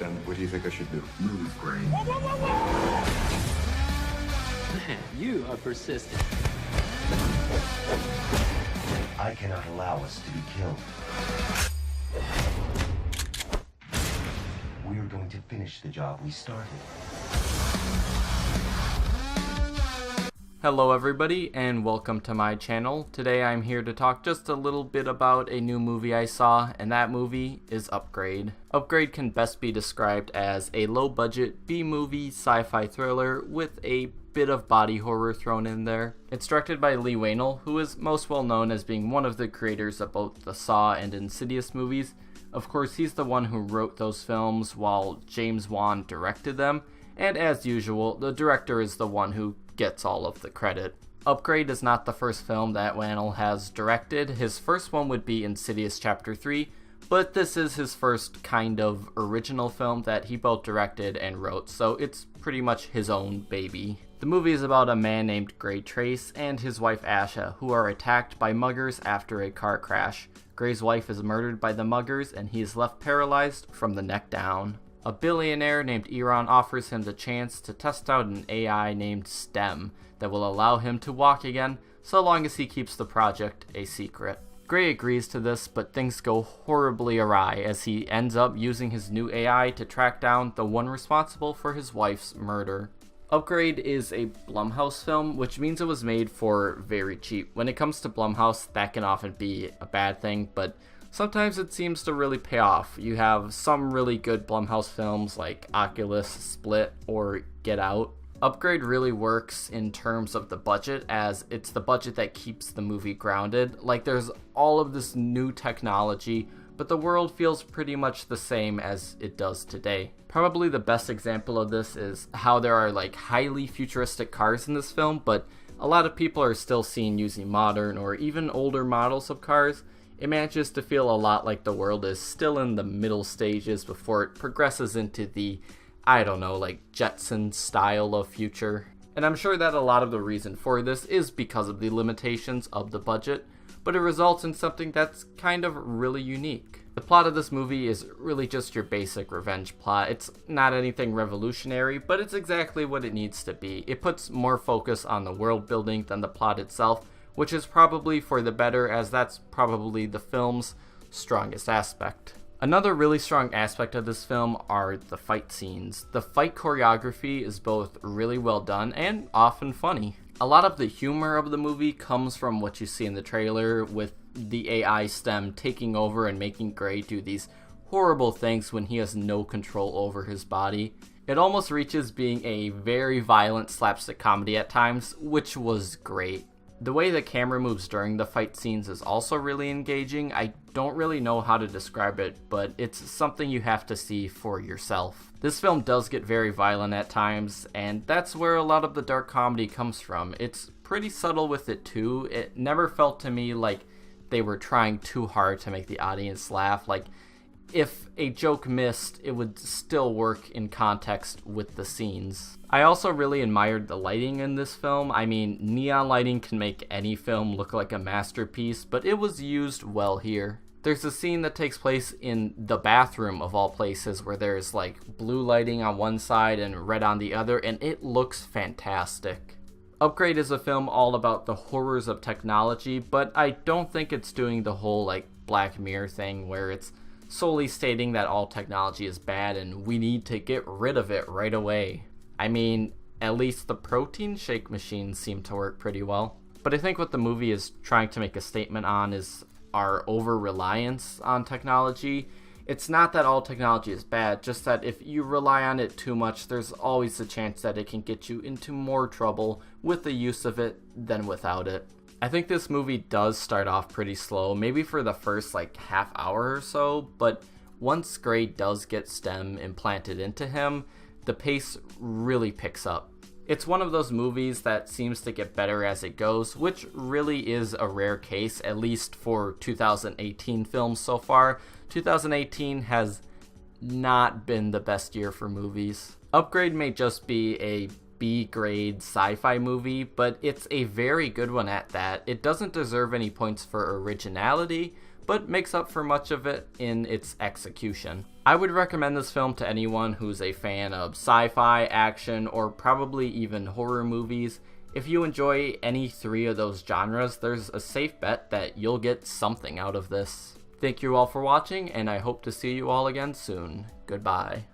Then what do you think I should do? Move, Gray. Man, you are persistent. I cannot allow us to be killed. We are going to finish the job we started. Hello everybody and welcome to my channel. Today I'm here to talk just a little bit about a new movie I saw, and that movie is Upgrade. Upgrade can best be described as a low-budget B-movie sci-fi thriller with a bit of body horror thrown in there. It's directed by Leigh Whannell, who is most well known as being one of the creators of both the Saw and Insidious movies. Of course, he's the one who wrote those films while James Wan directed them, and as usual, the director is the one who gets all of the credit. Upgrade is not the first film that Whannell has directed. His first one would be Insidious Chapter 3, but this is his first kind of original film that he both directed and wrote, so it's pretty much his own baby. The movie is about a man named Gray Trace and his wife Asha, who are attacked by muggers after a car crash. Gray's wife is murdered by the muggers and he is left paralyzed from the neck down. A billionaire named Iran offers him the chance to test out an AI named STEM that will allow him to walk again, so long as he keeps the project a secret. Gray agrees to this, but things go horribly awry as he ends up using his new AI to track down the one responsible for his wife's murder. Upgrade is a Blumhouse film, which means it was made for very cheap. When it comes to Blumhouse, that can often be a bad thing, but sometimes it seems to really pay off. You have some really good Blumhouse films like Oculus, Split, or Get Out. Upgrade really works in terms of the budget, as it's the budget that keeps the movie grounded. Like, there's all of this new technology, but the world feels pretty much the same as it does today. Probably the best example of this is how there are like highly futuristic cars in this film, but a lot of people are still seen using modern or even older models of cars. It manages to feel a lot like the world is still in the middle stages before it progresses into the, I don't know, like Jetson style of future. And I'm sure that a lot of the reason for this is because of the limitations of the budget, but it results in something that's kind of really unique. The plot of this movie is really just your basic revenge plot. It's not anything revolutionary, but it's exactly what it needs to be. It puts more focus on the world building than the plot itself, which is probably for the better, as that's probably the film's strongest aspect. Another really strong aspect of this film are the fight scenes. The fight choreography is both really well done and often funny. A lot of the humor of the movie comes from what you see in the trailer, with the AI STEM taking over and making Gray do these horrible things when he has no control over his body. It almost reaches being a very violent slapstick comedy at times, which was great. The way the camera moves during the fight scenes is also really engaging. I don't really know how to describe it, but it's something you have to see for yourself. This film does get very violent at times, and that's where a lot of the dark comedy comes from. It's pretty subtle with it too. It never felt to me like they were trying too hard to make the audience laugh. Like, if a joke missed, it would still work in context with the scenes. I also really admired the lighting in this film. I mean, neon lighting can make any film look like a masterpiece, but it was used well here. There's a scene that takes place in the bathroom of all places where there's like blue lighting on one side and red on the other, and it looks fantastic. Upgrade is a film all about the horrors of technology, but I don't think it's doing the whole like Black Mirror thing where it's solely stating that all technology is bad and we need to get rid of it right away. I mean, at least the protein shake machines seem to work pretty well. But I think what the movie is trying to make a statement on is our over-reliance on technology. It's not that all technology is bad, just that if you rely on it too much, there's always a chance that it can get you into more trouble with the use of it than without it. I think this movie does start off pretty slow, maybe for the first like half hour or so, but once Gray does get STEM implanted into him, the pace really picks up. It's one of those movies that seems to get better as it goes, which really is a rare case, at least for 2018 films so far. 2018 has not been the best year for movies. Upgrade may just be a B-grade sci-fi movie, but it's a very good one at that. It doesn't deserve any points for originality, but makes up for much of it in its execution. I would recommend this film to anyone who's a fan of sci-fi, action, or probably even horror movies. If you enjoy any three of those genres, there's a safe bet that you'll get something out of this. Thank you all for watching, and I hope to see you all again soon. Goodbye.